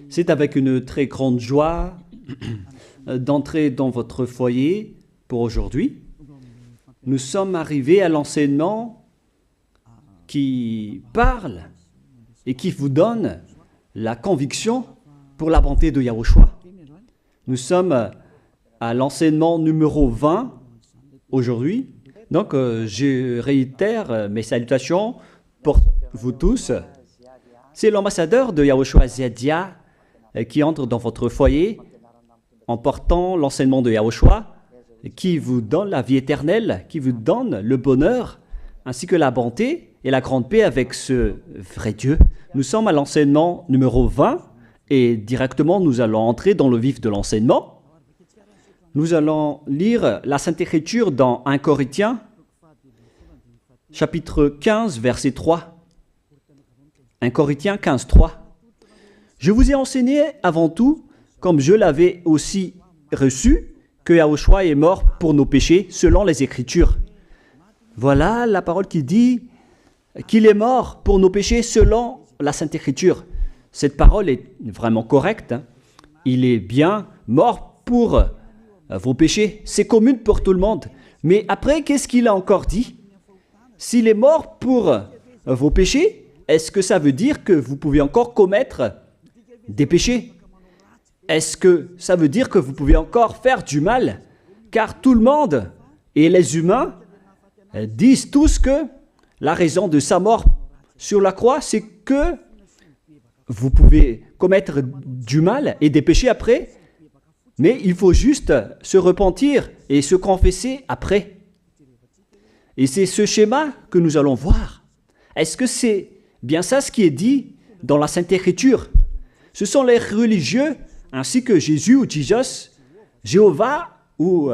C'est avec une très grande joie d'entrer dans votre foyer pour aujourd'hui. Nous sommes arrivés à l'enseignement qui parle et qui vous donne la conviction pour la bonté de Yahushua. Nous sommes à l'enseignement numéro 20 aujourd'hui. Donc, je réitère mes salutations pour vous tous. C'est l'ambassadeur de Yahushua Ziadia qui entre dans votre foyer en portant l'enseignement de Yahushua qui vous donne la vie éternelle, qui vous donne le bonheur ainsi que la bonté et la grande paix avec ce vrai Dieu. Nous sommes à l'enseignement numéro 20 et directement nous allons entrer dans le vif de l'enseignement. Nous allons lire la Sainte Écriture dans 1 Corinthiens, chapitre 15, verset 3. 1 Corinthiens 15, 3. Je vous ai enseigné avant tout, comme je l'avais aussi reçu, que Yahushua est mort pour nos péchés selon les Écritures. Voilà la parole qui dit qu'il est mort pour nos péchés selon la Sainte Écriture. Cette parole est vraiment correcte. Il est bien mort pour vos péchés. C'est commun pour tout le monde. Mais après, qu'est-ce qu'il a encore dit? S'il est mort pour vos péchés, est-ce que ça veut dire que vous pouvez encore commettre des péchés? Est-ce que ça veut dire que vous pouvez encore faire du mal? Car tout le monde et les humains disent tous que la raison de sa mort sur la croix, c'est que vous pouvez commettre du mal et des péchés après, mais il faut juste se repentir et se confesser après. Et c'est ce schéma que nous allons voir. Est-ce que c'est bien ça ce qui est dit dans la Sainte Écriture? Ce sont les religieux ainsi que Jésus ou Jesus, Jéhovah ou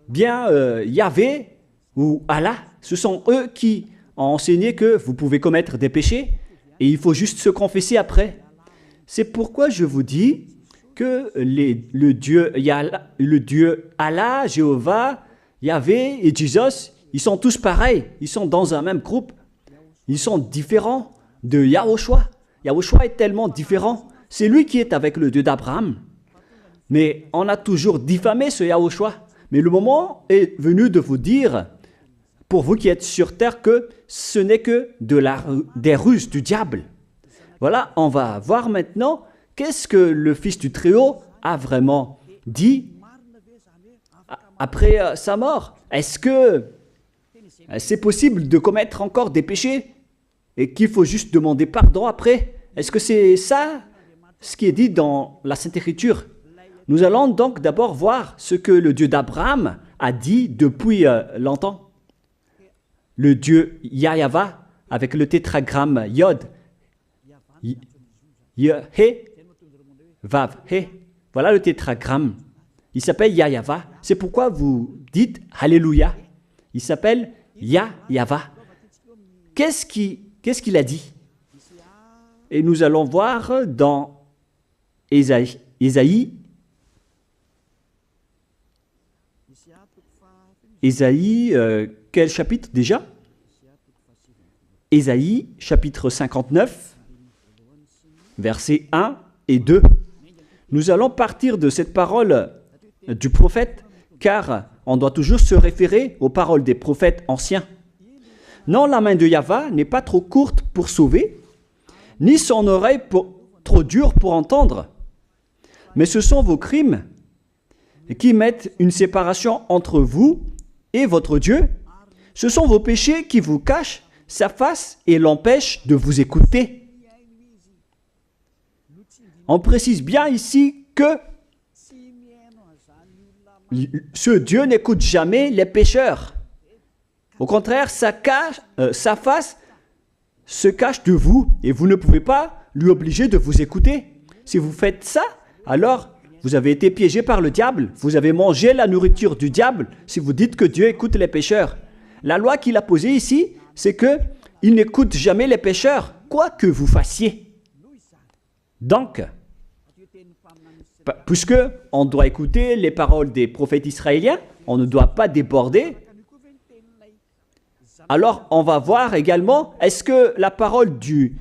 bien Yahvé ou Allah. Ce sont eux qui ont enseigné que vous pouvez commettre des péchés et il faut juste se confesser après. C'est pourquoi je vous dis que le Dieu Allah, Jéhovah, Yahvé et Jesus, ils sont tous pareils. Ils sont dans un même groupe. Ils sont différents de Yahushua. Yahushua est tellement différent. C'est lui qui est avec le Dieu d'Abraham. Mais on a toujours diffamé ce Yahushua. Mais le moment est venu de vous dire, pour vous qui êtes sur terre, que ce n'est que des ruses du diable. Voilà, on va voir maintenant qu'est-ce que le Fils du Très-Haut a vraiment dit après sa mort. Est-ce que c'est possible de commettre encore des péchés et qu'il faut juste demander pardon après? Est-ce que c'est ça ce qui est dit dans la Sainte Écriture? Nous allons donc d'abord voir ce que le Dieu d'Abraham a dit depuis longtemps. Le Dieu Yahva avec le tétragramme Yod, He, Vav, He. Voilà le tétragramme. Il s'appelle Yahva. C'est pourquoi vous dites Alléluia. Il s'appelle Yahva. Qu'est-ce qu'il a dit? Et nous allons voir dans Ésaïe, quel chapitre déjà? Ésaïe, chapitre 59, versets 1 et 2. Nous allons partir de cette parole du prophète, car on doit toujours se référer aux paroles des prophètes anciens. Non, la main de Yahva n'est pas trop courte pour sauver, ni son oreille trop dure pour entendre. Mais ce sont vos crimes qui mettent une séparation entre vous et votre Dieu. Ce sont vos péchés qui vous cachent sa face et l'empêchent de vous écouter. On précise bien ici que ce Dieu n'écoute jamais les pécheurs. Au contraire, sa face se cache de vous et vous ne pouvez pas lui obliger de vous écouter. Si vous faites ça, alors vous avez été piégé par le diable. Vous avez mangé la nourriture du diable si vous dites que Dieu écoute les pécheurs. La loi qu'il a posée ici, c'est qu'il n'écoute jamais les pécheurs, quoi que vous fassiez. Donc, puisque on doit écouter les paroles des prophètes israéliens, on ne doit pas déborder. Alors, on va voir également, est-ce que la parole du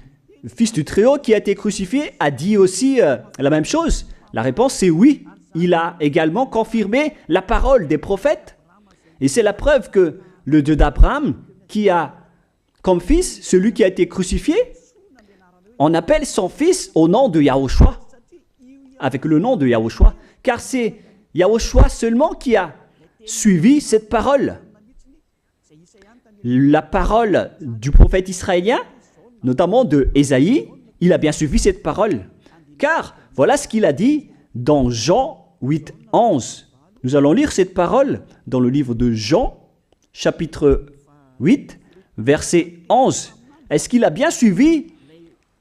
Fils du Très-Haut qui a été crucifié a dit aussi la même chose? La réponse c'est oui. Il a également confirmé la parole des prophètes. Et c'est la preuve que le Dieu d'Abraham, qui a comme fils celui qui a été crucifié, on appelle son fils au nom de Yahushua, avec le nom de Yahushua, car c'est Yahushua seulement qui a suivi cette parole. La parole du prophète israélien, notamment de Ésaïe, il a bien suivi cette parole. Car voilà ce qu'il a dit dans Jean 8, 11. Nous allons lire cette parole dans le livre de Jean, chapitre 8, verset 11. Est-ce qu'il a bien suivi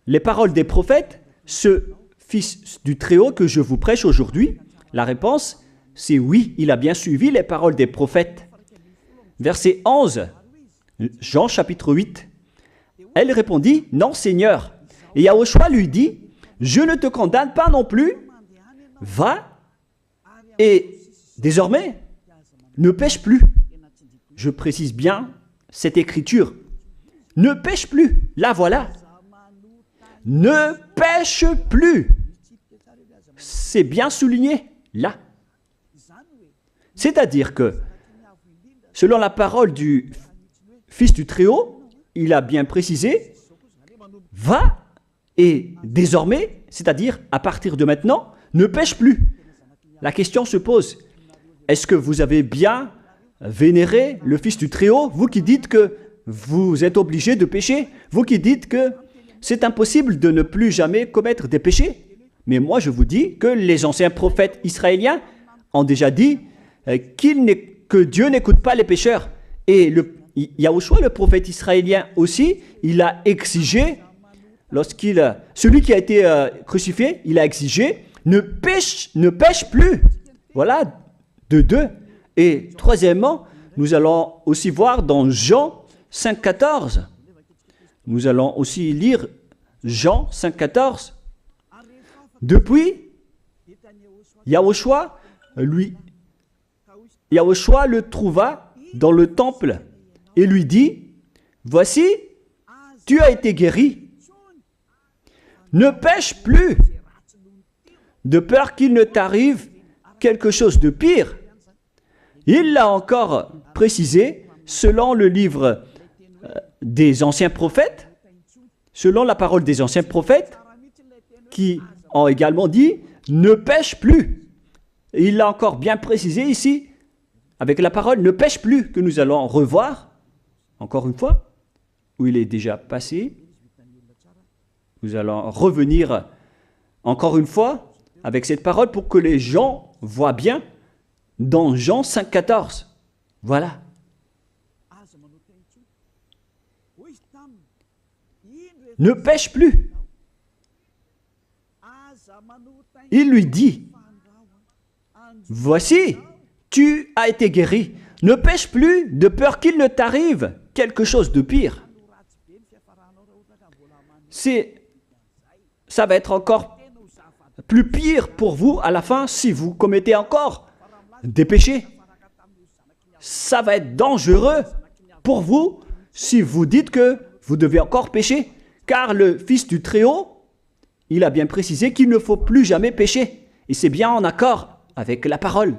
les paroles des prophètes, ce Fils du Très-Haut que je vous prêche aujourd'hui? La réponse, c'est oui, il a bien suivi les paroles des prophètes. Verset 11, Jean chapitre 8. Elle répondit, non Seigneur. Et Yahushua lui dit, je ne te condamne pas non plus, va et désormais ne pêche plus. Je précise bien cette écriture. Ne pêche plus, là voilà. Ne pêche plus. C'est bien souligné, là. C'est-à-dire que, selon la parole du Fils du Très-Haut, il a bien précisé, va et désormais, c'est-à-dire à partir de maintenant, ne pêche plus. La question se pose, est-ce que vous avez bien vénéré le Fils du Très-Haut, vous qui dites que vous êtes obligé de pécher, vous qui dites que c'est impossible de ne plus jamais commettre des péchés? Mais moi je vous dis que les anciens prophètes israéliens ont déjà dit que Dieu n'écoute pas les pécheurs. Et Yahushua, le prophète israélien aussi, il a exigé, celui qui a été crucifié, il a exigé, ne pêche plus. Voilà, de deux. Et troisièmement, nous allons aussi voir dans Jean 5,14. Nous allons aussi lire Jean 5,14. Depuis, Yahushua le trouva dans le temple et lui dit, voici, tu as été guéri. Ne pêche plus, de peur qu'il ne t'arrive quelque chose de pire. Il l'a encore précisé selon le livre des anciens prophètes, selon la parole des anciens prophètes, qui ont également dit « ne pêche plus ». Il l'a encore bien précisé ici, avec la parole « ne pêche plus » que nous allons revoir, encore une fois, où il est déjà passé. Nous allons revenir encore une fois avec cette parole pour que les gens voient bien dans Jean 5,14. Voilà. Ne pêche plus. Il lui dit, voici, tu as été guéri. Ne pêche plus de peur qu'il ne t'arrive quelque chose de pire. Ça va être encore plus pire pour vous à la fin si vous commettez encore des péchés. Ça va être dangereux pour vous si vous dites que vous devez encore pécher. Car le Fils du Très-Haut, il a bien précisé qu'il ne faut plus jamais pécher. Et c'est bien en accord avec la parole.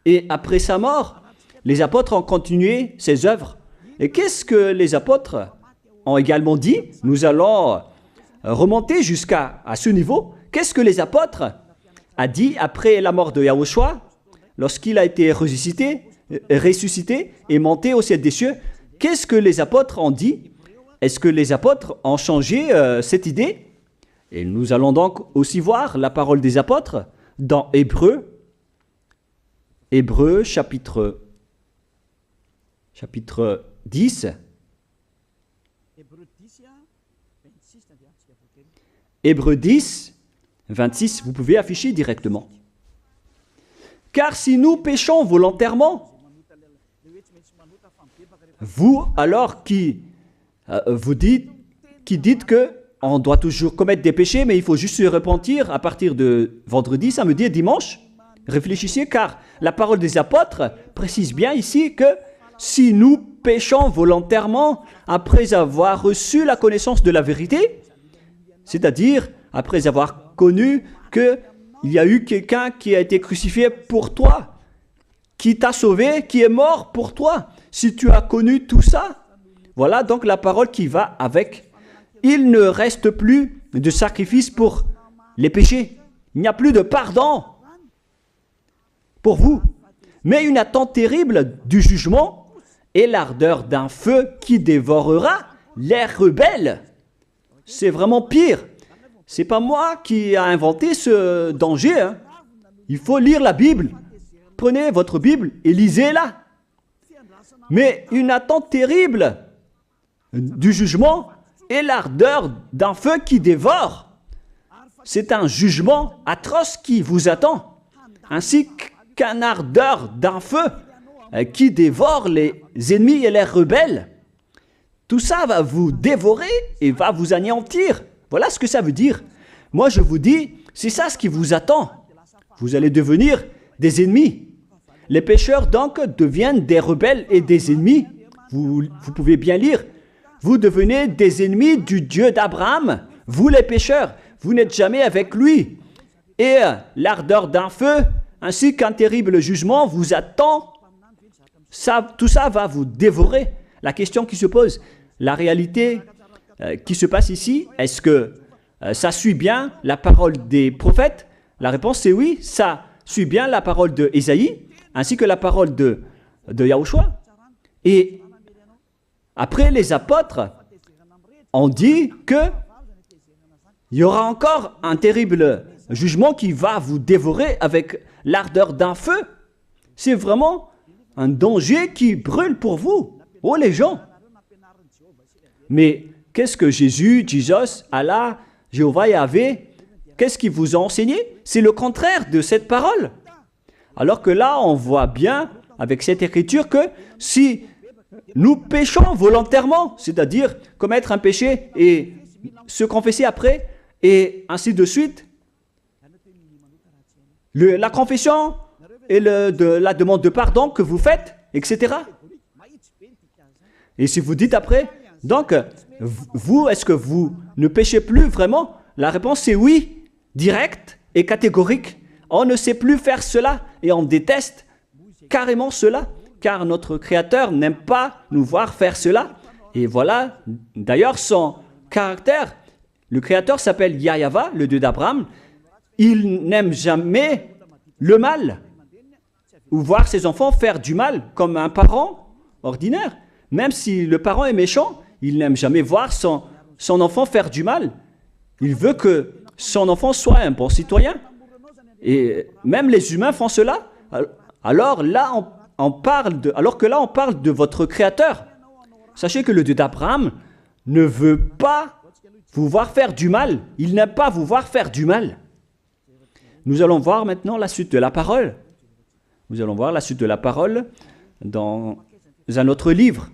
Et après sa mort, les apôtres ont continué ses œuvres. Et qu'est-ce que les apôtres ont également dit? Nous allons remonter jusqu'à ce niveau. Qu'est-ce que les apôtres ont dit après la mort de Yahushua, lorsqu'il a été ressuscité et monté au ciel des cieux? Qu'est-ce que les apôtres ont dit? Est-ce que les apôtres ont changé cette idée? Et nous allons donc aussi voir la parole des apôtres dans Hébreux chapitre 10. Hébreux 10, 26, vous pouvez afficher directement. Car si nous péchons volontairement, vous alors qui dites que on doit toujours commettre des péchés, mais il faut juste se repentir à partir de vendredi, samedi et dimanche, réfléchissez, car la parole des apôtres précise bien ici que si nous péchons volontairement après avoir reçu la connaissance de la vérité, C'est-à-dire, après avoir connu qu'il y a eu quelqu'un qui a été crucifié pour toi, qui t'a sauvé, qui est mort pour toi. Si tu as connu tout ça, voilà donc la parole qui va avec. Il ne reste plus de sacrifice pour les péchés. Il n'y a plus de pardon pour vous, mais une attente terrible du jugement et l'ardeur d'un feu qui dévorera les rebelles. C'est vraiment pire. C'est pas moi qui ai inventé ce danger. Hein. Il faut lire la Bible. Prenez votre Bible et lisez-la. Mais une attente terrible du jugement et l'ardeur d'un feu qui dévore. C'est un jugement atroce qui vous attend, ainsi qu'un ardeur d'un feu qui dévore les ennemis et les rebelles. Tout ça va vous dévorer et va vous anéantir. Voilà ce que ça veut dire. Moi, je vous dis, c'est ça ce qui vous attend. Vous allez devenir des ennemis. Les pécheurs, donc, deviennent des rebelles et des ennemis. Vous pouvez bien lire. Vous devenez des ennemis du Dieu d'Abraham. Vous, les pécheurs, vous n'êtes jamais avec lui. Et l'ardeur d'un feu, ainsi qu'un terrible jugement vous attend. Tout ça va vous dévorer. La question qui se pose, la réalité qui se passe ici, est-ce que ça suit bien la parole des prophètes? La réponse est oui, ça suit bien la parole d'Ésaïe, ainsi que la parole de Yahushua. Et après, les apôtres ont dit qu'il y aura encore un terrible jugement qui va vous dévorer avec l'ardeur d'un feu. C'est vraiment un danger qui brûle pour vous. Oh les gens! Mais qu'est-ce que Jésus, Allah, Jéhovah, Yahvé, qu'est-ce qu'ils vous ont enseigné? C'est le contraire de cette parole. Alors que là, on voit bien avec cette écriture que si nous péchons volontairement, c'est-à-dire commettre un péché et se confesser après, et ainsi de suite, la confession et la demande de pardon que vous faites, etc. Et si vous dites après, donc, vous, est-ce que vous ne péchez plus vraiment? La réponse est oui, directe et catégorique. On ne sait plus faire cela et on déteste carrément cela, car notre Créateur n'aime pas nous voir faire cela. Et voilà, d'ailleurs, son caractère, le Créateur s'appelle Yahva, le Dieu d'Abraham. Il n'aime jamais le mal ou voir ses enfants faire du mal comme un parent ordinaire. Même si le parent est méchant, il n'aime jamais voir son enfant faire du mal. Il veut que son enfant soit un bon citoyen. Et même les humains font cela. Alors que là, on parle de votre Créateur. Sachez que le Dieu d'Abraham ne veut pas vous voir faire du mal. Il n'aime pas vous voir faire du mal. Nous allons voir maintenant la suite de la parole. Nous allons voir la suite de la parole dans un autre livre.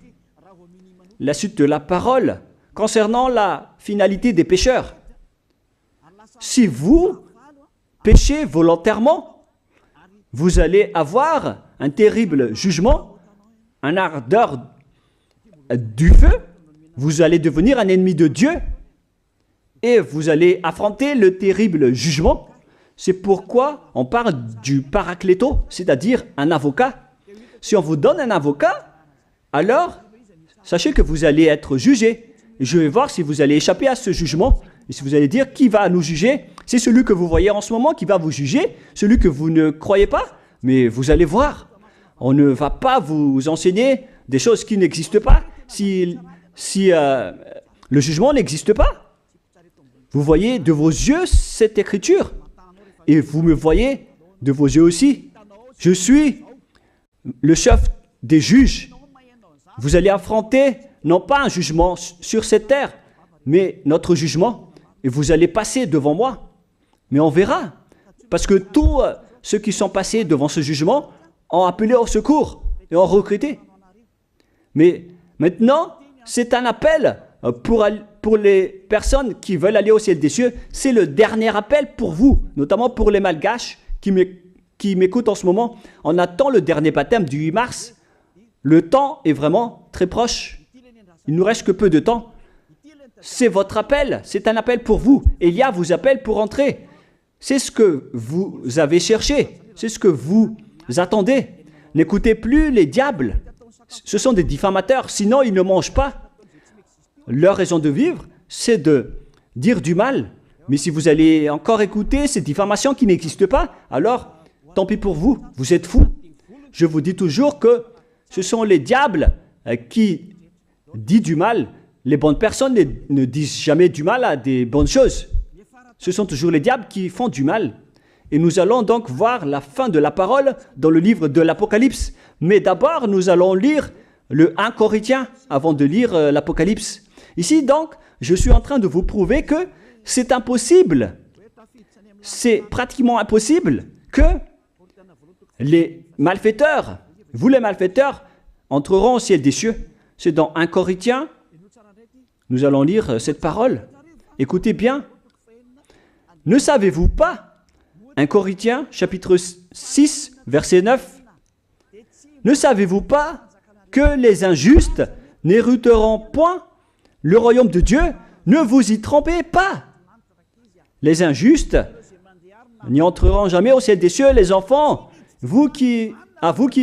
La suite de la parole concernant la finalité des pécheurs. Si vous péchez volontairement, vous allez avoir un terrible jugement, un ardeur du feu, vous allez devenir un ennemi de Dieu et vous allez affronter le terrible jugement. C'est pourquoi on parle du paracléto, c'est-à-dire un avocat. Si on vous donne un avocat, alors sachez que vous allez être jugé. Je vais voir si vous allez échapper à ce jugement. Et si vous allez dire qui va nous juger, c'est celui que vous voyez en ce moment qui va vous juger, celui que vous ne croyez pas. Mais vous allez voir, on ne va pas vous enseigner des choses qui n'existent pas si le jugement n'existe pas. Vous voyez de vos yeux cette écriture et vous me voyez de vos yeux aussi. Je suis le chef des juges. Vous allez affronter non pas un jugement sur cette terre, mais notre jugement. Et vous allez passer devant moi. Mais on verra. Parce que tous ceux qui sont passés devant ce jugement ont appelé au secours et ont recruté. Mais maintenant, c'est un appel pour les personnes qui veulent aller au ciel des cieux. C'est le dernier appel pour vous, notamment pour les Malgaches qui m'écoutent en ce moment. On attend le dernier baptême du 8 mars. Le temps est vraiment très proche. Il ne nous reste que peu de temps. c'est votre appel, c'est un appel pour vous. Élia vous appelle pour entrer. C'est ce que vous avez cherché, c'est ce que vous attendez. N'écoutez plus les diables, ce sont des diffamateurs, sinon ils ne mangent pas. Leur raison de vivre, c'est de dire du mal. Mais si vous allez encore écouter ces diffamations qui n'existent pas, alors tant pis pour vous, vous êtes fous. Je vous dis toujours que ce sont les diables qui disent du mal. Les bonnes personnes ne disent jamais du mal à des bonnes choses. Ce sont toujours les diables qui font du mal. Et nous allons donc voir la fin de la parole dans le livre de l'Apocalypse. Mais d'abord, nous allons lire le 1 Corinthiens avant de lire l'Apocalypse. Ici donc, je suis en train de vous prouver que c'est impossible. C'est pratiquement impossible que les malfaiteurs, vous les malfaiteurs, entreront au ciel des cieux. C'est dans 1 Corinthiens, nous allons lire cette parole. Écoutez bien. Ne savez-vous pas, 1 Corinthiens, chapitre 6, verset 9, ne savez-vous pas que les injustes n'hériteront point le royaume de Dieu? Ne vous y trompez pas. Les injustes n'y entreront jamais au ciel des cieux, les enfants. Vous qui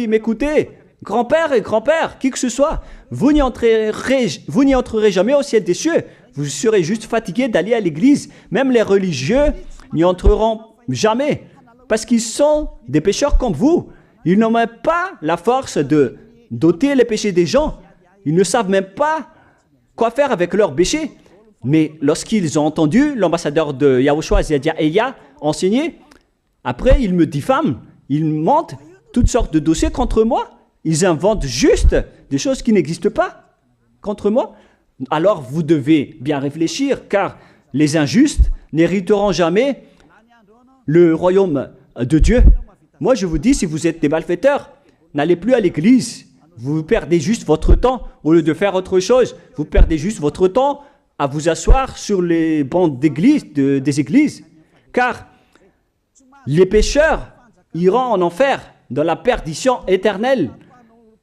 m'écoutez, grand-père et grand-père, qui que ce soit, vous n'y entrerez jamais au ciel des cieux. Vous serez juste fatigué d'aller à l'église. Même les religieux n'y entreront jamais, parce qu'ils sont des pécheurs comme vous. Ils n'ont même pas la force de d'ôter les péchés des gens. Ils ne savent même pas quoi faire avec leurs péchés. Mais lorsqu'ils ont entendu l'ambassadeur de Yahushua, c'est-à-dire Elia, enseigner, après ils me diffament, ils mentent toutes sortes de dossiers contre moi. Ils inventent juste des choses qui n'existent pas contre moi. Alors vous devez bien réfléchir, car les injustes n'hériteront jamais le royaume de Dieu. Moi je vous dis, si vous êtes des malfaiteurs, n'allez plus à l'église. Vous perdez juste votre temps au lieu de faire autre chose. Vous perdez juste votre temps à vous asseoir sur les bancs d'église, des églises. Car les pécheurs iront en enfer, dans la perdition éternelle.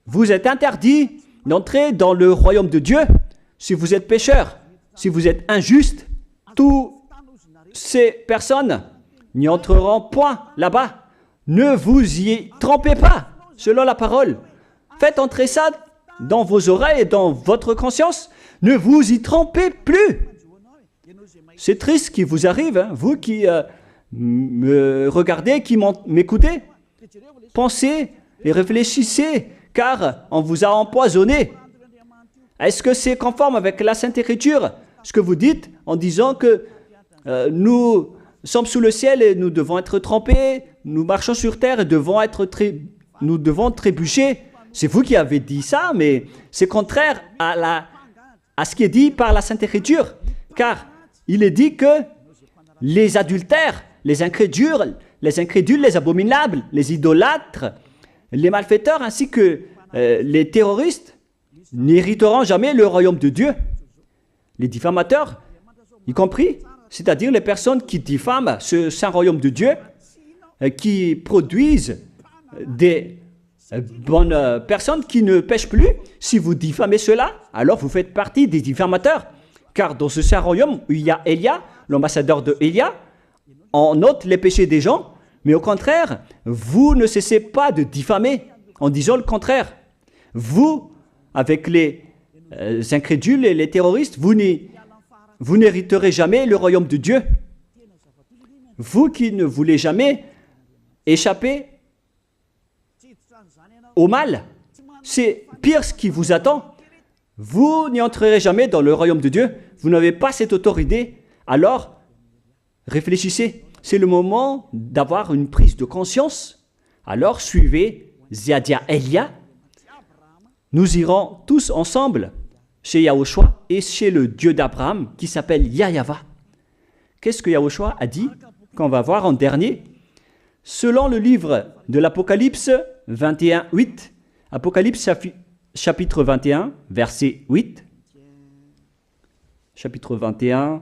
Vous êtes interdit d'entrer dans le royaume de Dieu si vous êtes pécheur, si vous êtes injuste. Toutes ces personnes n'y entreront point là-bas. Ne vous y trompez pas, selon la parole. Faites entrer ça dans vos oreilles et dans votre conscience. Ne vous y trompez plus. C'est triste ce qui vous arrive, hein, vous qui me regardez, qui m'écoutez. Pensez et réfléchissez, car on vous a empoisonné. Est-ce que c'est conforme avec la Sainte Écriture, ce que vous dites en disant que nous sommes sous le ciel et nous devons être trempés, nous marchons sur terre et nous devons trébucher? C'est vous qui avez dit ça, mais c'est contraire à ce qui est dit par la Sainte Écriture, car il est dit que les adultères, les incrédules, les abominables, les idolâtres, les malfaiteurs ainsi que les terroristes n'hériteront jamais le royaume de Dieu. Les diffamateurs, y compris, c'est-à-dire les personnes qui diffament ce saint royaume de Dieu, qui produisent des bonnes personnes qui ne pêchent plus. Si vous diffamez cela, alors vous faites partie des diffamateurs. Car dans ce saint royaume où il y a Elia, l'ambassadeur de Elia, on note les péchés des gens, mais au contraire, vous ne cessez pas de diffamer en disant le contraire. Vous, avec les incrédules et les terroristes, vous n'hériterez jamais le royaume de Dieu. Vous qui ne voulez jamais échapper au mal, c'est pire ce qui vous attend. Vous n'y entrerez jamais dans le royaume de Dieu. Vous n'avez pas cette autorité. Alors, réfléchissez. C'est le moment d'avoir une prise de conscience. Alors, suivez Ziadia Elia. Nous irons tous ensemble chez Yahushua et chez le Dieu d'Abraham qui s'appelle Yahava. Qu'est-ce que Yahushua a dit qu'on va voir en dernier? Selon le livre de l'Apocalypse 21, 8, Apocalypse chapitre 21, verset 8. Chapitre 21,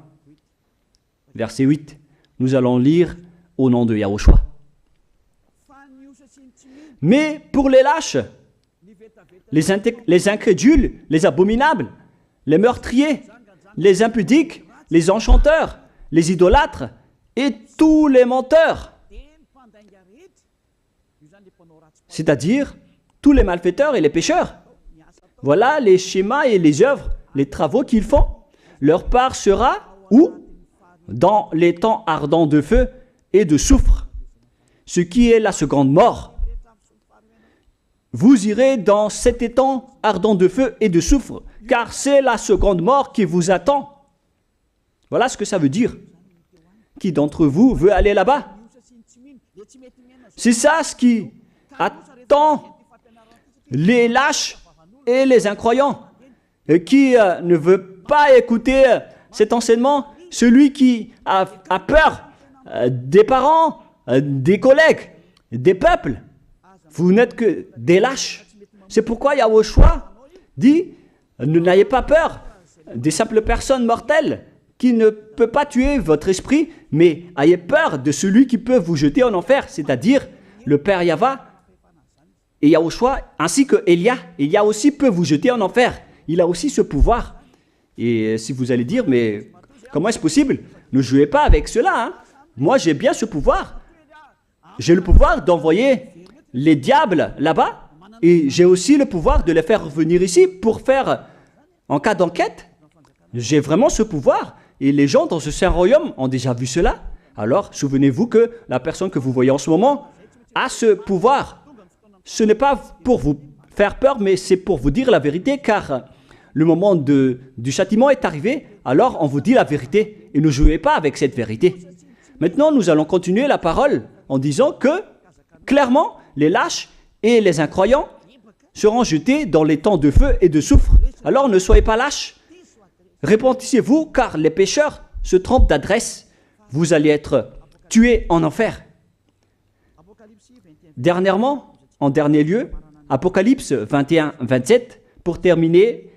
verset 8. Nous allons lire au nom de Yahushua. Mais pour les lâches, les incrédules, les abominables, les meurtriers, les impudiques, les enchanteurs, les idolâtres et tous les menteurs. C'est-à-dire tous les malfaiteurs et les pécheurs. Voilà les schémas et les œuvres, les travaux qu'ils font. Leur part sera où? Dans les temps ardents de feu et de soufre, ce qui est la seconde mort. Vous irez dans cet étang ardent de feu et de soufre, car c'est la seconde mort qui vous attend. Voilà ce que ça veut dire. Qui d'entre vous veut aller là-bas? C'est ça ce qui attend les lâches et les incroyants. Et qui ne veut pas écouter cet enseignement, celui qui a peur des parents, des collègues, des peuples. Vous n'êtes que des lâches. C'est pourquoi Yahushua dit, n'ayez pas peur des simples personnes mortelles qui ne peut pas tuer votre esprit, mais ayez peur de celui qui peut vous jeter en enfer, c'est-à-dire le Père Yahva et Yahushua, ainsi que Elia. Elia aussi peut vous jeter en enfer. Il a aussi ce pouvoir. Et si vous allez dire, mais comment est-ce possible? Ne jouez pas avec cela. Hein? Moi, j'ai bien ce pouvoir. J'ai le pouvoir d'envoyer les diables là-bas. Et j'ai aussi le pouvoir de les faire revenir ici pour faire, en cas d'enquête. J'ai vraiment ce pouvoir. Et les gens dans ce saint royaume ont déjà vu cela. Alors, souvenez-vous que la personne que vous voyez en ce moment a ce pouvoir. Ce n'est pas pour vous faire peur, mais c'est pour vous dire la vérité, car le moment du châtiment est arrivé, alors on vous dit la vérité, et ne jouez pas avec cette vérité. Maintenant, nous allons continuer la parole en disant que, clairement, les lâches et les incroyants seront jetés dans les temps de feu et de soufre. Alors ne soyez pas lâches, repentissez-vous, car les pécheurs se trompent d'adresse. Vous allez être tués en enfer. Dernièrement, en dernier lieu, Apocalypse 21-27, pour terminer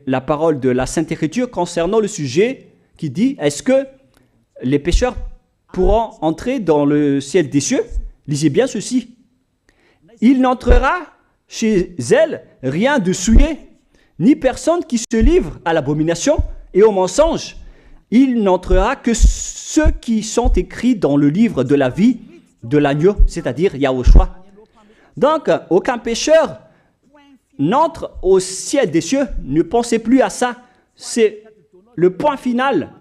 la parole de la Sainte Écriture concernant le sujet qui dit, est-ce que les pécheurs pourront entrer dans le ciel des cieux? Lisez bien ceci. Il n'entrera chez elle rien de souillé, ni personne qui se livre à l'abomination et au mensonge. Il n'entrera que ceux qui sont écrits dans le livre de la vie de l'agneau, c'est-à-dire Yahushua. Donc, aucun pécheur n'entre au ciel des cieux. Ne pensez plus à ça. C'est le point final.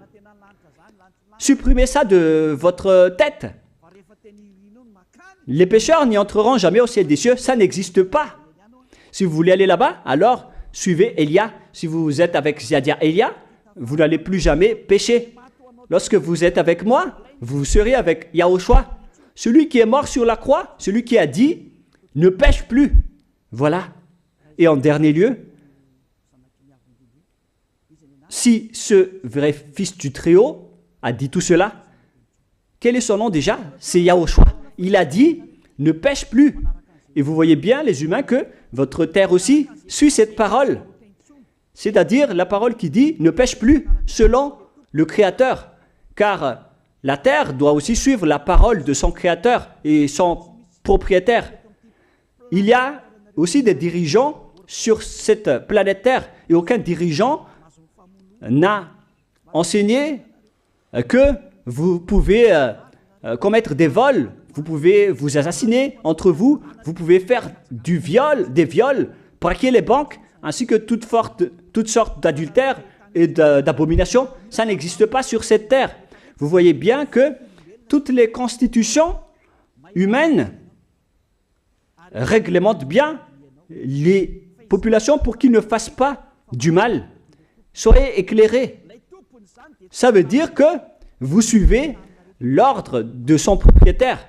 Supprimez ça de votre tête. Les pécheurs n'y entreront jamais au ciel des cieux. Ça n'existe pas. Si vous voulez aller là-bas, alors suivez Elia. Si vous êtes avec Ziadia Elia, vous n'allez plus jamais pécher. Lorsque vous êtes avec moi, vous serez avec Yahushua. Celui qui est mort sur la croix, celui qui a dit, ne pêche plus. Voilà. Et en dernier lieu, si ce vrai fils du Très-Haut a dit tout cela, quel est son nom déjà? C'est Yahushua. Il a dit, ne pêche plus. Et vous voyez bien, les humains, que votre terre aussi suit cette parole. C'est-à-dire la parole qui dit, ne pêche plus, selon le Créateur. Car la terre doit aussi suivre la parole de son Créateur et son propriétaire. Il y a aussi des dirigeants sur cette planète Terre et aucun dirigeant n'a enseigné que vous pouvez commettre des vols, vous pouvez vous assassiner entre vous, vous pouvez faire des viols, braquer les banques, ainsi que toutes sortes d'adultères et d'abominations. Ça n'existe pas sur cette terre. Vous voyez bien que toutes les constitutions humaines réglementent bien les populations pour qu'ils ne fassent pas du mal. Soyez éclairés. Ça veut dire que vous suivez l'ordre de son propriétaire.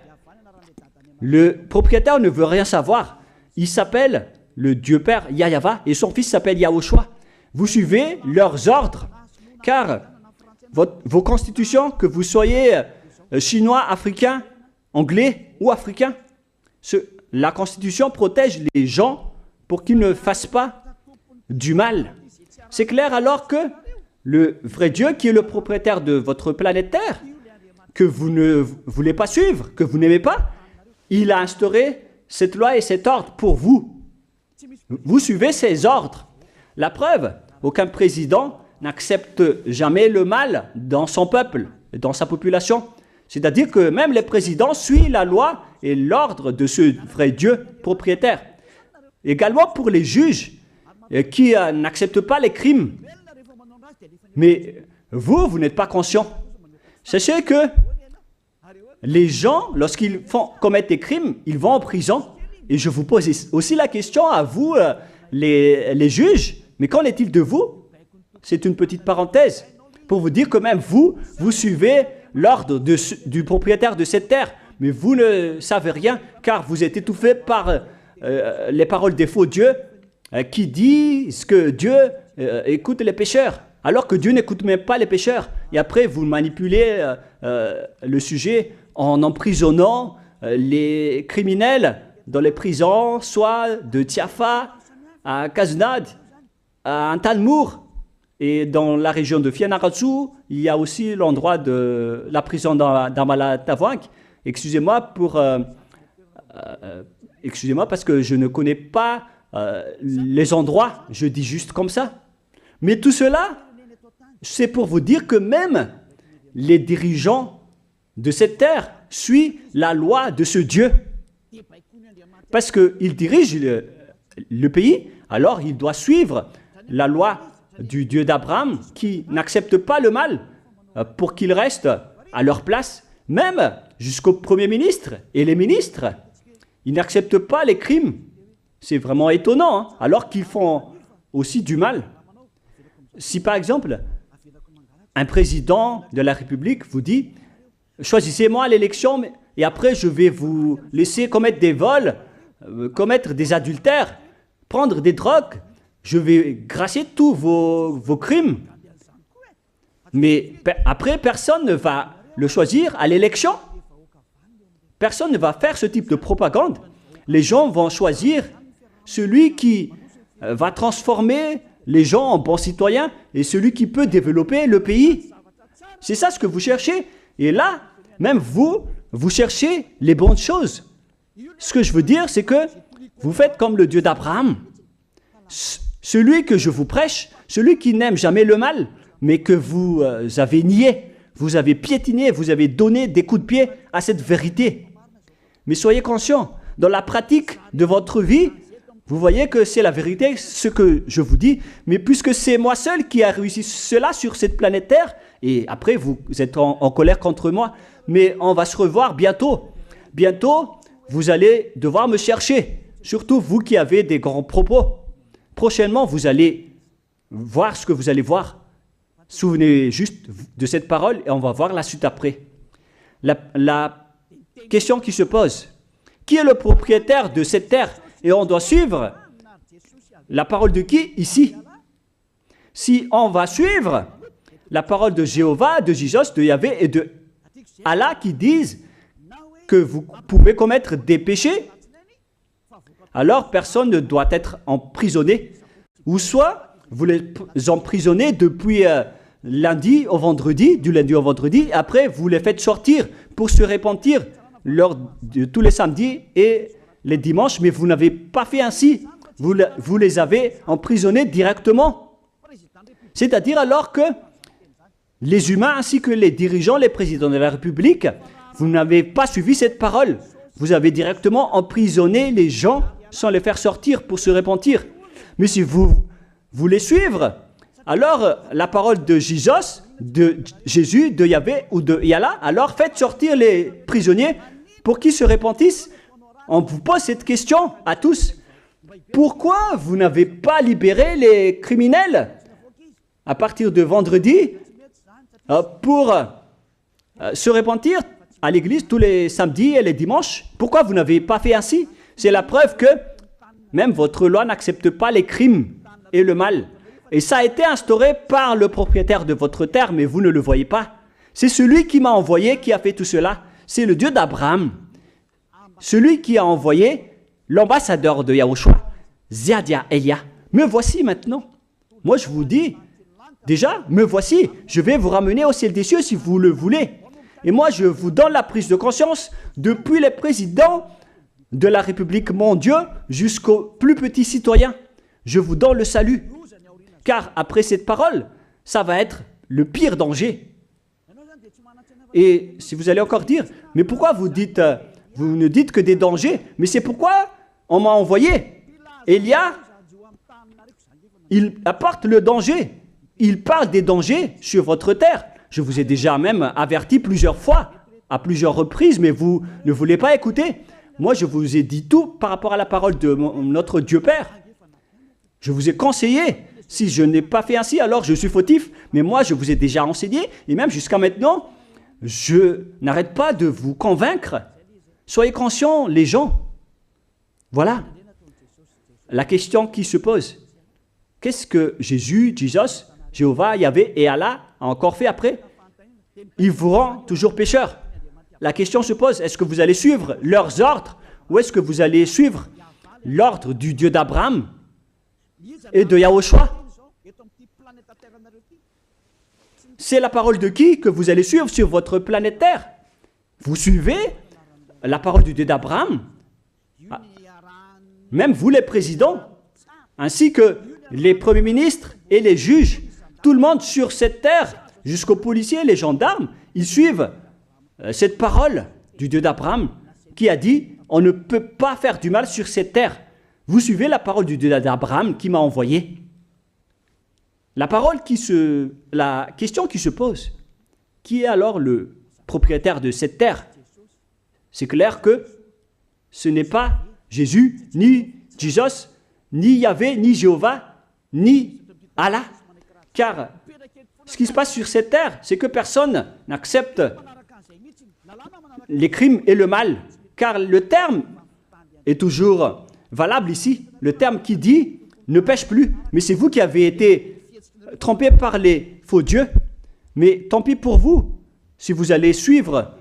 Le propriétaire ne veut rien savoir. Il s'appelle le Dieu Père Yahva et son fils s'appelle Yahushua. Vous suivez leurs ordres, car vos constitutions, que vous soyez chinois, africain, anglais ou africain, la constitution protège les gens pour qu'ils ne fassent pas du mal. C'est clair alors que le vrai Dieu, qui est le propriétaire de votre planète Terre, que vous ne voulez pas suivre, que vous n'aimez pas, il a instauré cette loi et cet ordre pour vous. Vous suivez ces ordres. La preuve, aucun président n'accepte jamais le mal dans son peuple, dans sa population. C'est-à-dire que même les présidents suivent la loi et l'ordre de ce vrai Dieu propriétaire. Également pour les juges qui n'acceptent pas les crimes. Mais vous n'êtes pas conscient. Sachez que les gens, lorsqu'ils commettent des crimes, ils vont en prison. Et je vous pose aussi la question à vous, les juges, mais qu'en est-il de vous? C'est une petite parenthèse pour vous dire que même vous suivez l'ordre du propriétaire de cette terre, mais vous ne savez rien car vous êtes étouffé par les paroles des faux dieux qui disent que Dieu écoute les pécheurs, alors que Dieu n'écoute même pas les pécheurs. Et après, vous manipulez le sujet en emprisonnant les criminels dans les prisons, soit de Tiafa à Kaznad, à Antalmour. Et dans la région de Fianarantsoa, il y a aussi l'endroit de la prison d'Amala-Tavoink. Excusez-moi parce que je ne connais pas les endroits, je dis juste comme ça. Mais tout cela, c'est pour vous dire que même les dirigeants de cette terre suivent la loi de ce Dieu. Parce qu'il dirige le pays, alors il doit suivre la loi du Dieu d'Abraham qui n'accepte pas le mal pour qu'ils restent à leur place, même jusqu'au Premier ministre et les ministres. Ils n'acceptent pas les crimes. C'est vraiment étonnant, hein, alors qu'ils font aussi du mal. Si par exemple, un président de la République vous dit « Choisissez-moi à l'élection et après je vais vous laisser commettre des vols, commettre des adultères, prendre des drogues, je vais gracier tous vos crimes. » Mais après, personne ne va le choisir à l'élection. Personne ne va faire ce type de propagande. Les gens vont choisir celui qui va transformer les gens en bons citoyens et celui qui peut développer le pays. C'est ça ce que vous cherchez. Et là, même vous cherchez les bonnes choses. Ce que je veux dire, c'est que vous faites comme le Dieu d'Abraham. Celui que je vous prêche, celui qui n'aime jamais le mal, mais que vous avez nié, vous avez piétiné, vous avez donné des coups de pied à cette vérité. Mais soyez conscients, dans la pratique de votre vie, vous voyez que c'est la vérité, ce que je vous dis, mais puisque c'est moi seul qui a réussi cela sur cette planète Terre, et après vous êtes en colère contre moi, mais on va se revoir bientôt. Bientôt, vous allez devoir me chercher, surtout vous qui avez des grands propos. Prochainement, vous allez voir ce que vous allez voir. Souvenez juste de cette parole et on va voir la suite après. La question qui se pose, qui est le propriétaire de cette terre? Et on doit suivre la parole de qui ici? Si on va suivre la parole de Jéhovah, de Jésus, de Yahvé et de Allah qui disent que vous pouvez commettre des péchés, alors personne ne doit être emprisonné. Ou soit vous les emprisonnez depuis lundi au vendredi, du lundi au vendredi, après vous les faites sortir pour se repentir lors de tous les samedis et les dimanches, mais vous n'avez pas fait ainsi. Vous les avez emprisonnés directement. C'est-à-dire alors que les humains ainsi que les dirigeants, les présidents de la République, vous n'avez pas suivi cette parole. Vous avez directement emprisonné les gens sans les faire sortir pour se repentir. Mais si vous voulez suivre, alors la parole de Jésus, de Yahvé ou de Yallah, alors faites sortir les prisonniers pour qu'ils se repentissent. On vous pose cette question à tous. Pourquoi vous n'avez pas libéré les criminels à partir de vendredi pour se repentir à l'église tous les samedis et les dimanches? Pourquoi vous n'avez pas fait ainsi? C'est la preuve que même votre loi n'accepte pas les crimes et le mal. Et ça a été instauré par le propriétaire de votre terre, mais vous ne le voyez pas. C'est celui qui m'a envoyé qui a fait tout cela. C'est le Dieu d'Abraham. Celui qui a envoyé l'ambassadeur de Yahushua, Ziadia Elia. Me voici maintenant. Moi je vous dis, déjà, me voici. Je vais vous ramener au ciel des cieux si vous le voulez. Et moi je vous donne la prise de conscience depuis les présidents de la République, mon Dieu, jusqu'aux plus petits citoyens. Je vous donne le salut. Car après cette parole, ça va être le pire danger. Et si vous allez encore dire, mais pourquoi vous ne dites que des dangers? Mais c'est pourquoi on m'a envoyé. Élia, il apporte le danger. Il parle des dangers sur votre terre. Je vous ai déjà même averti plusieurs fois, à plusieurs reprises, mais vous ne voulez pas écouter. Moi, je vous ai dit tout par rapport à la parole de notre Dieu Père. Je vous ai conseillé. Si je n'ai pas fait ainsi, alors je suis fautif. Mais moi, je vous ai déjà enseigné. Et même jusqu'à maintenant, je n'arrête pas de vous convaincre. Soyez conscients, les gens. Voilà la question qui se pose. Qu'est-ce que Jésus, Jéhovah, Yahvé et Allah a encore fait après? Il vous rend toujours pécheur. La question se pose, est-ce que vous allez suivre leurs ordres ou est-ce que vous allez suivre l'ordre du Dieu d'Abraham et de Yahushua? C'est la parole de qui que vous allez suivre sur votre planète Terre? Vous suivez la parole du Dieu d'Abraham? Même vous les présidents, ainsi que les premiers ministres et les juges, tout le monde sur cette terre, jusqu'aux policiers, les gendarmes, ils suivent cette parole du Dieu d'Abraham qui a dit, on ne peut pas faire du mal sur cette terre. Vous suivez la parole du Dieu d'Abraham qui m'a envoyé. La question qui se pose, qui est alors le propriétaire de cette terre? C'est clair que ce n'est pas Jésus, ni Jesus, ni Yahvé, ni Jéhovah, ni Allah. Car ce qui se passe sur cette terre, c'est que personne n'accepte les crimes et le mal. Car le terme est toujours valable ici. Le terme qui dit « ne pêche plus ». Mais c'est vous qui avez été trompés par les faux dieux. Mais tant pis pour vous, si vous allez suivre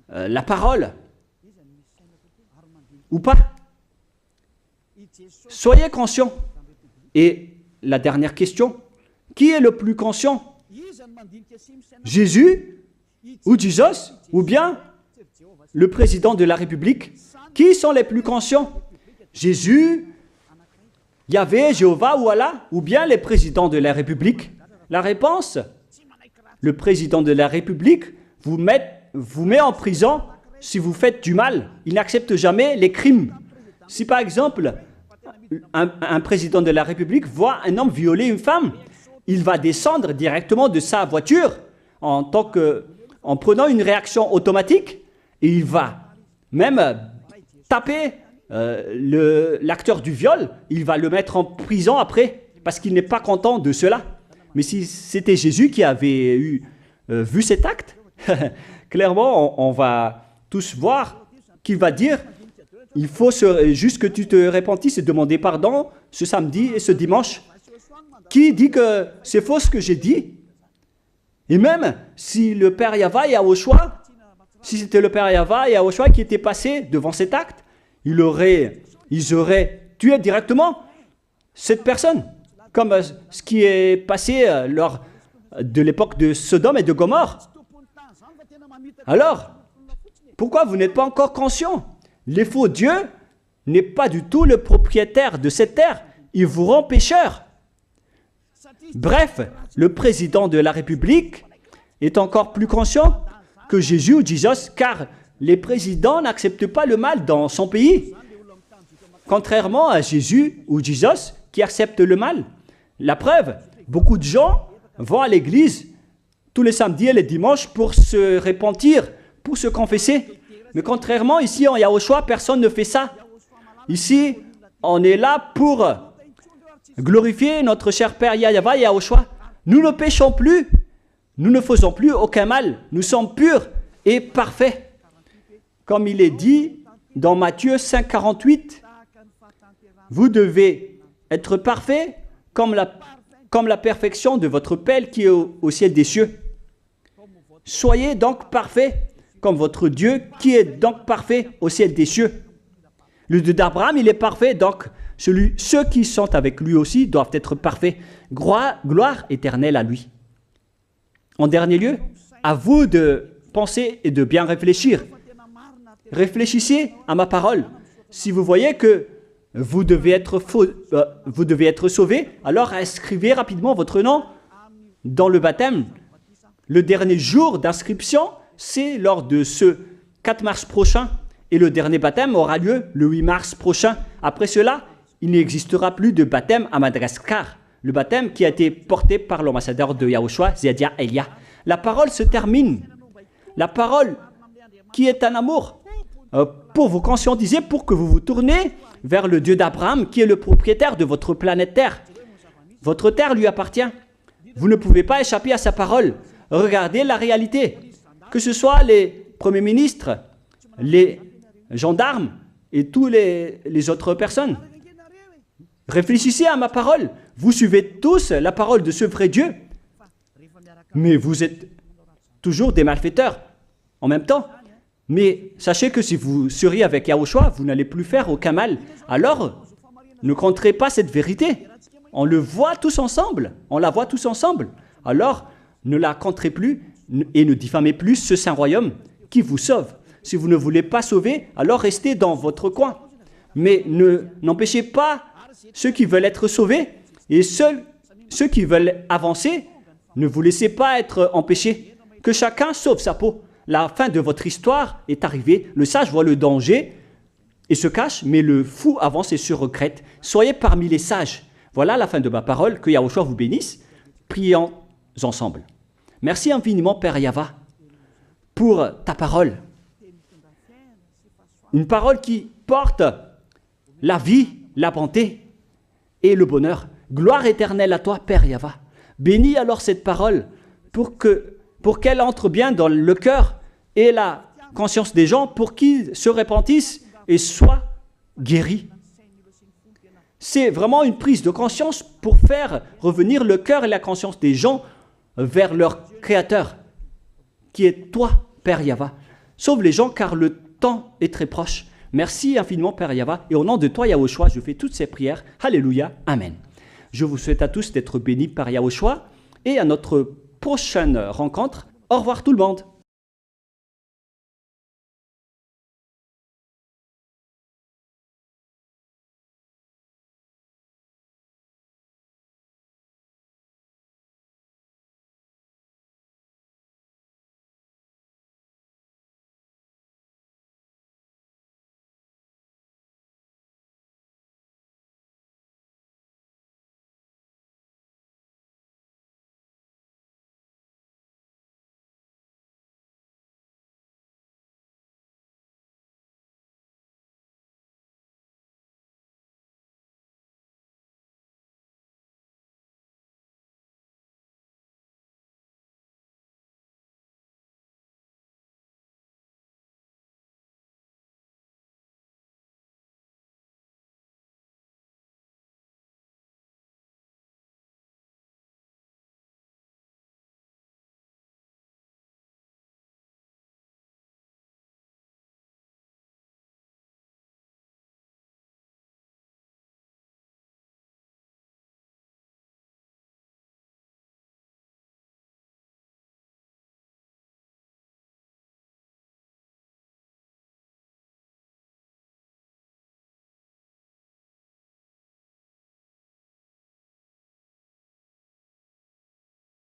la parole ou pas. Soyez conscients. Et la dernière question, qui est le plus conscient? Jésus ou Jesus ou bien le président de la République? Qui sont les plus conscients? Jésus, Yahvé, Jéhovah ou Allah ou bien les présidents de la République? La réponse, le président de la République vous met en prison si vous faites du mal. Il n'accepte jamais les crimes. Si par exemple, un président de la République voit un homme violer une femme, il va descendre directement de sa voiture en prenant une réaction automatique et il va même taper l'acteur du viol, il va le mettre en prison après parce qu'il n'est pas content de cela. Mais si c'était Jésus qui avait vu cet acte, clairement on va tous voir qu'il va dire il faut juste que tu te repentisses et demander pardon ce samedi et ce dimanche. Qui dit que c'est faux ce que j'ai dit? Et même si le Père Yahvé et Yahushua, si c'était le Père Yahvé et Yahushua qui était passé devant cet acte, ils auraient tué directement cette personne, comme ce qui est passé lors de l'époque de Sodome et de Gomorrhe. Alors, pourquoi vous n'êtes pas encore conscient? Les faux dieux n'est pas du tout le propriétaire de cette terre. Il vous rend pécheur. Bref, le président de la République est encore plus conscient que Jésus ou Jesus, car les présidents n'acceptent pas le mal dans son pays. Contrairement à Jésus ou Jesus qui acceptent le mal. La preuve, beaucoup de gens vont à l'église tous les samedis et les dimanches pour se repentir, pour se confesser. Mais contrairement, ici en Yahushua, personne ne fait ça. Ici, on est là pour glorifier notre cher Père Yahvé et Yahushua. Nous ne péchons plus, nous ne faisons plus aucun mal. Nous sommes purs et parfaits. Comme il est dit dans Matthieu 5, 48, vous devez être parfaits comme la perfection de votre Père qui est au ciel des cieux. Soyez donc parfaits comme votre Dieu qui est donc parfait au ciel des cieux. Le Dieu d'Abraham, il est parfait, donc ceux qui sont avec lui aussi doivent être parfaits. Gloire éternelle à lui. En dernier lieu, à vous de penser et de bien réfléchir. Réfléchissez à ma parole. Si vous voyez que vous devez être sauvés, alors inscrivez rapidement votre nom dans le baptême, le dernier jour d'inscription, c'est lors de ce 4 mars prochain. Et le dernier baptême aura lieu le 8 mars prochain. Après cela, il n'existera plus de baptême à Madagascar. Le baptême qui a été porté par l'ambassadeur de Yahushua, Ziadia Elia. La parole se termine. La parole qui est un amour pour vous conscientiser, pour que vous vous tournez vers le Dieu d'Abraham qui est le propriétaire de votre planète Terre. Votre terre lui appartient. Vous ne pouvez pas échapper à sa parole. Regardez la réalité. Que ce soit les premiers ministres, les gendarmes et toutes les autres personnes. Réfléchissez à ma parole. Vous suivez tous la parole de ce vrai Dieu. Mais vous êtes toujours des malfaiteurs en même temps. Mais sachez que si vous seriez avec Yahushua, vous n'allez plus faire aucun mal. Alors, ne compterez pas cette vérité. On le voit tous ensemble. On la voit tous ensemble. Alors, ne la compterez plus et ne diffamez plus ce saint royaume qui vous sauve. Si vous ne voulez pas sauver, alors restez dans votre coin. Mais n'empêchez pas ceux qui veulent être sauvés et ceux qui veulent avancer, ne vous laissez pas être empêchés. Que chacun sauve sa peau. La fin de votre histoire est arrivée. Le sage voit le danger et se cache, mais le fou avance et se regrette. Soyez parmi les sages. Voilà la fin de ma parole. Que Yahushua vous bénisse. Prions ensemble. Merci infiniment, Père Yahva, pour ta parole. Une parole qui porte la vie, la bonté et le bonheur. Gloire éternelle à toi, Père Yahva. Bénis alors cette parole pour qu'elle entre bien dans le cœur et la conscience des gens pour qu'ils se repentissent et soient guéris. C'est vraiment une prise de conscience pour faire revenir le cœur et la conscience des gens vers leur Créateur, qui est toi, Père Yahva. Sauve les gens car le temps est très proche. Merci infiniment, Père Yahva. Et au nom de toi, Yahushua, je fais toutes ces prières. Alléluia. Amen. Je vous souhaite à tous d'être bénis par Yahushua et à notre prochaine rencontre. Au revoir tout le monde.